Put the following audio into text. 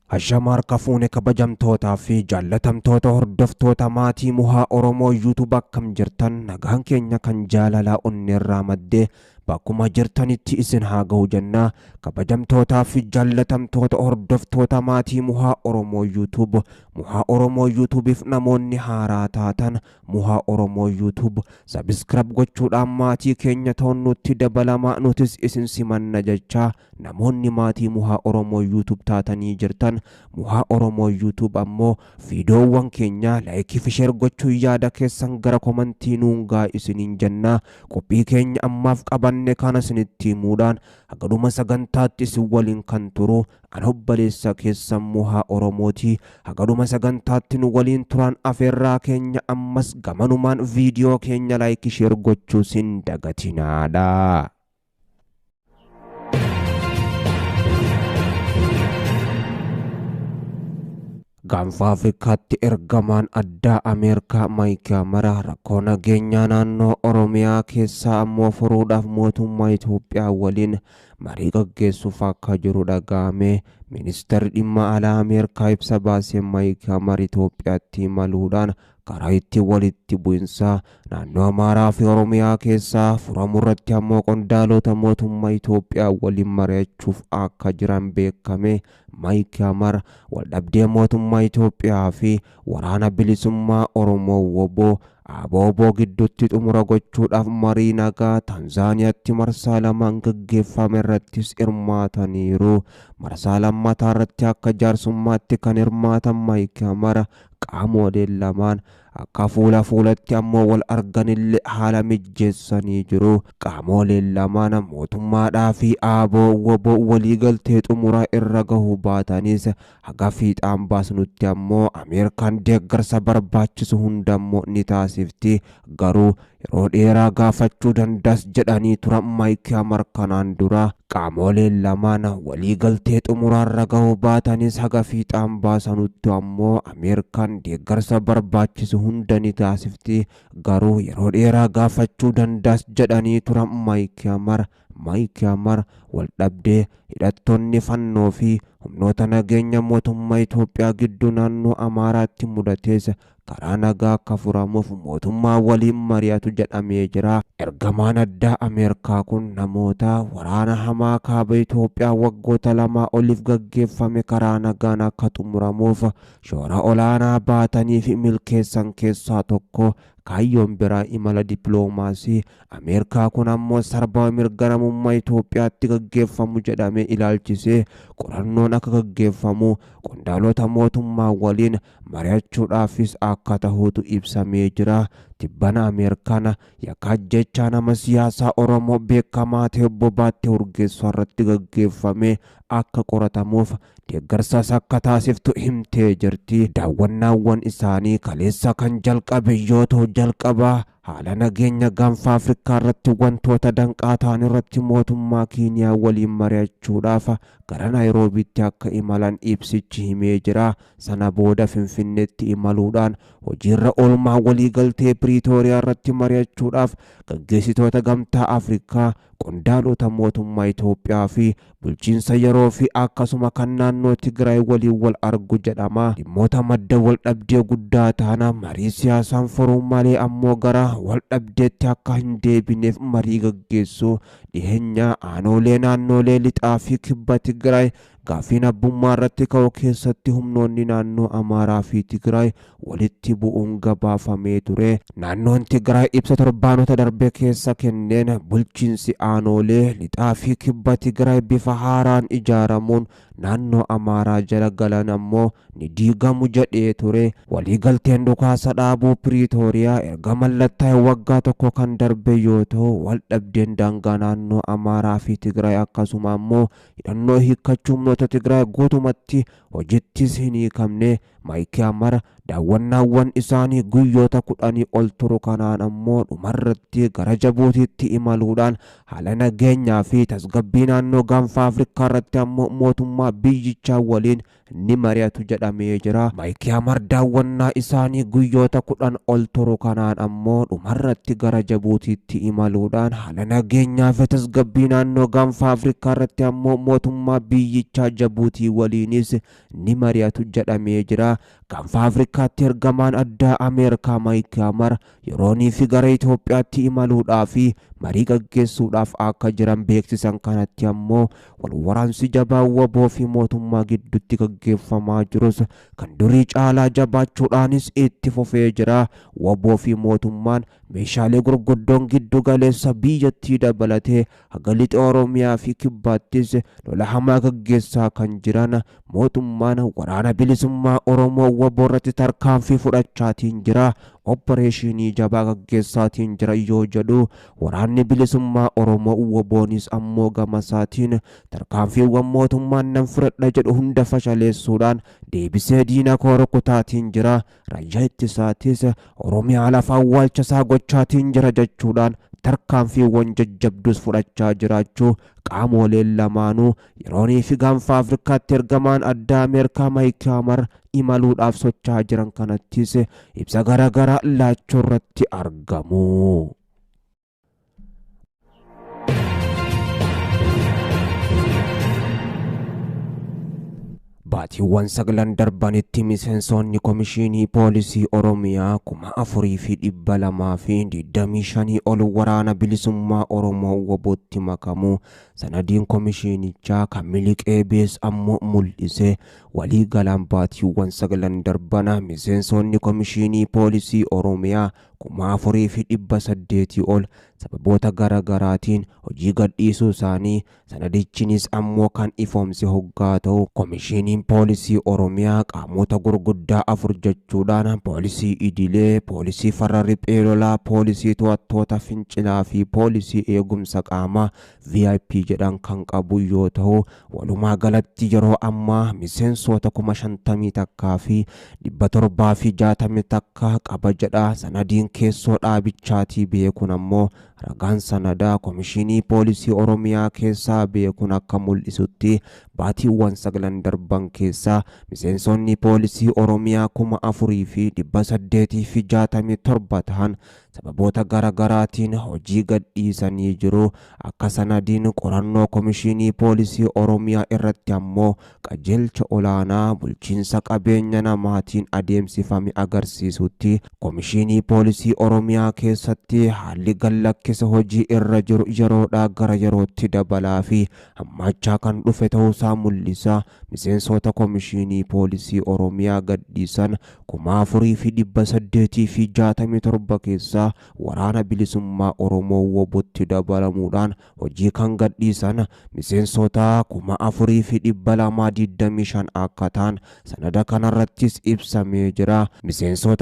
Hashamaar kafuune kabajamtootaa fi jaallatamtoota hordoftoota maatii muhaa Oromoo YouTube akkam jirtan nagaan keenya kan jaalalaa onneerraa maddee bakkuma jirtanitti isin haa ga'u jennaa. Kabajamtootaa fi jaallatamtoota hordoftoota maatii muhaa Oromoo YouTube, muhaa Oromoo YouTubeif namoonni haaraa taatan muhaa Oromoo YouTube subscribe gochuudhaan maatii keenya ta'uun nutti dabalamaa, nutis isin simanna jechaa. Namoonni maatii muhaa Oromoo YouTube taatanii jirtan muhaa Oromoo YouTube ammoo viidiyoowwan keenya laayikii fi sheer gochuu yaada keessan gara komentii nuungaa isiniin jennaa. Qophii keenya ammaaf qabanne kana isinitti himuudhaan hagaduma sagantaatti isin waliin kan turu an obboleessa keessan muhaa Oromooti. Hagaduma sagantaatti nu waliin turan afeerraa keenya ammas gamanumaan viidiyoo keenya laayikii sheer gochuu sin dagatinaadha. Gaanfa Afrikaatti ergamaan addaa Ameerikaa Maayik Haamar rakkoo nageenyaa naannoo Oromiyaa keessaa ammoo furuudhaaf mootummaa Itoophiyaa waliin marii gaggeessuuf akka jiru dhaga'ame. Ministeerri dhimma alaa Ameerikaa ibsa baasee Maayik Haamar Itoophiyaatti imaluudhaan karaa itti walitti bu'insa naannoo Amaaraa fi Oromiyaa keessaa furamu irratti ammoo qondaalota mootummaa Itoophiyaa waliin mari'achuuf akka jiran beekame. Maayik Haamar waldhabdee mootummaa Itoophiyaa fi waraana bilisummaa Oromoo WBO ABO gidduutti xumura gochuudhaaf marii nagaa Tanzaaniyaatti marsaa lamaan gaggeeffame irrattis hirmaataniiru. Marsaa lammataa irratti akka jaarsummaatti kan hirmaatan Maayik Haamar qaamoleen lamaan akka fuula fuulatti ammoo wal arganillee haala mijeessanii jiru. Qaamoleen lamaan mootummaadhaa fi WBO waliigaltee xumuraa irra gahuu baatanis haga fiixaan baasnutti ammoo Ameerikaan deeggarsa barbaachisu hundammoo ni taasifti. Garuu yeroo dheeraa gaafachuu dandaas jedhanii turan Maayik Haamar kanaan dura. Qaamoleen lamaan waliigaltee xumuraarra gahuu baatanis haga fiixaan baasanutti ammoo Ameerikaan deeggarsa barbaachisu hunda ni taasifti. Garuu yeroo dheeraa gaafachuu dandaas jedhanii turan Maayik Haamar. Maayik Haamar waldhabdee hidhattoonni fannoo fi humnoota nageenya mootummaa Itoophiyaa gidduu naannoo Amaaraatti mudatees karaa nagaa akka furamuuf mootummaa waliin mari'atu jedhamee jira. Ergamaan addaa Ameerikaa kun namoota waraana hamaa kaaba Itoophiyaa waggoota lamaa oliif gaggeeffame karaa nagaan akka xumuramuuf shoora olaanaa baatanii fi milkeessan keessaa tokko. Kaayyoon biraa imala dippiloomaasii Ameerikaa kun ammoo sarbama mirga namummaa Itoophiyaatti gaggeeffamu jedhamee ilaalchisee qorannoon akka gaggeeffamu qondaalota mootummaa waliin mari'achuudhaafis akka ta'utu ibsamee jira. Tibbana Ameerikaan yakka jechaa nama siyaasaa Oromoo beekamaa ta'e Obbo Baattee Urgeessaa irratti gaggeeffame akka qoratamuuf deeggarsaas akka taasiftu himtee jirti. Daawwannaawwan isaanii kaleessa kan jalqabe yoo ta'u jalqabaa haala nageenya gaanfa Afrikaa irratti wantoota danqaa ta'an irratti mootummaa Keeniyaa waliin mari'achuudhaaf gara Naayiroobiitti akka imalan ibsichi himee jira. Sana booda Finfinneetti imaluudhaan hojiirra oolmaa waliigaltee Piriitooriyaa irratti mari'achuudhaaf gaggeessitoota gamtaa Afrikaa, qondaalota mootummaa Itoophiyaa fi bulchiinsa yeroo fi akkasuma kan naannoo Tigraay waliin wal argu jedhama. Dhimmoota madda wal dhabdee guddaa ta'an marii siyaasaan furuu malee ammoo gara wal dhabdeetti akka hin deebineef marii gaggeessu. Dhiheenya aanoolee naannolee lixaa fi kibba Tigraay gaafiin abbummaa irratti ka'u keessatti humnoonni naannoo Amaaraa fi Tigraay walitti bu'uun gabaafamee ture. Naannoon Tigraay ibsa torbaanota darbe keessa kenneen bulchiinsi aanoolee lixaa fi kibba Tigraay bifa haaraan ijaaramuun naannoo Amaaraa jala galan ammoo ni diigamu jedhee ture. Waliigalteen dhukaasa dhaabuu Piriitooriyaa erga mallattaa'e waggaa tokko kan darbe yoo ta'u waldhabdeen daangaa naannoo Amaaraa fi Tigraay akkasuma ammoo hidhannoo hiikkachuu humnoota Tigraay guutumatti hojittis hin hiikamne. Maayik Haamar daawwannaawwan isaanii guyyoota 10 ol turu kanaan ammoo dhumarratti gara Jabuutiitti imaluudhaan haala nageenyaa fi tasgabbii naannoo gaanfa Afrikaa irratti ammoo mootummaa biyyichaa waliin ni mari'atu jedhamee jira. Maayik Haamar daawwannaa isaanii guyyoota 10 ol turu kanaan ammoo dhumarratti gara Jabuutiitti imaluudhaan haala nageenyaa fi tasgabbii naannoo gaanfa Afrikaa irratti ammoo mootummaa biyyichaa Jabuutii waliinis ni mari'atu jedhamee jira. Gaanfa Afrikaatti ergamaan addaa Ameerikaa Maayik Haamar yeroonii fi gara Itoophiyaatti imaluudhaa fi marii gaggeessuudhaaf akka jiran beeksisan kanatti ammoo walwaraansi jabaa WBO fi mootummaa gidduutti gaggeeffamaa jirus kan durii caalaa jabaachuudhaanis itti fufee jira. WBO fi mootummaan meeshaalee gurguddoon giddu galeessa biyyattii dabalatee haga lixa Oromiyaa fi Kibbaattis lola hamaa gaggeessaa kan jiran. Mootummaan waraana bilisummaa Oromoo WBO irratti tarkaanfii fudhachaatiin jira. Opereeshinii jabaa gaggeessaatiin jira yoo jedhu waraanni bilisummaa Oromoo WBOnis ammoo gamasaatiin tarkaanfiiwwan mootummaan nan fudhadha jedhu hunda fashaleessuudhaan deebisee diina koo rukutaatiin jira. Raayyaa ittisaatis Oromiyaa lafa awwaalchasaa gochaatiin jira jechuudhaan tarkaanfiiwwan jajjabduus fudhachaa jiraachuu qaamoleen lamaanuu yeroonii fi gaanfa Afrikaatti ergamaan addaa Ameerikaa Maayik Haamar imaluudhaaf socho'aa jiran kanattis ibsa garaagaraa laachuu irratti argamu. Baatiiwwan 9 darbanitti miseensonni Komishinii Poolisii Oromiyaa 4,225 ol waraana bilisummaa Oromoo WBOtti makamu sanadiin komishinichaa kan miliqee bees ammoo mul'ise. Waliigalaan baatiiwwan 9 darbana miseensonni Komishinii Poolisii Oromiyaa 4,800 ol sababoota garaagaraatiin hojii gadhiisuu isaanii sanadichinis ammoo kan ifoomse hoggaa ta'u Komishiniin Poolisii Oromiyaa qaamota gurguddaa 4 jechuudhaan poolisii idilee, poolisii farra riphee lolaa, poolisii to'attoota fincilaa fi poolisii eegumsa qaamaa VIP jedhan kan qabu yoo ta'u walumaa galatti yeroo ammaa miseensota 50,000 takkaa fi 760 takka qaba jedha sanadiin keessoo dhaabichaatii beekuun ammoo ragaan sanadaa Komishinii Poolisii Oromiyaa keessaa beekuun akka mul'isutti baatiiwwan 9 darban keessaa miseensonni Poolisii Oromiyaa 4,867 ta'an sababoota garaagaraatiin hojii gadhiisanii jiru. Akka sanadiin qorannoo Komishinii Poolisii Oromiyaa irratti ammoo qajeelcha olaanaa bulchiinsa qabeenya namaatiin adeemsifame agarsiisutti Komishinii Poolisii Oromiyaa keessatti haalli gallakkisa hojii irra jiru yeroodhaa gara yerootti dabalaa fi hammachaa kan dhufe ta'uusaa mul'isa. Miseensota Komishinii Poolisii Oromiyaa gadhiisan 4,867 keessaa waraana bilisummaa Oromoo WBOtti dabalamuudhaan hojii kan gadhiisan miseensota 4,225 akka ta'an sanada kanarrattis ibsamee jira. Miseensota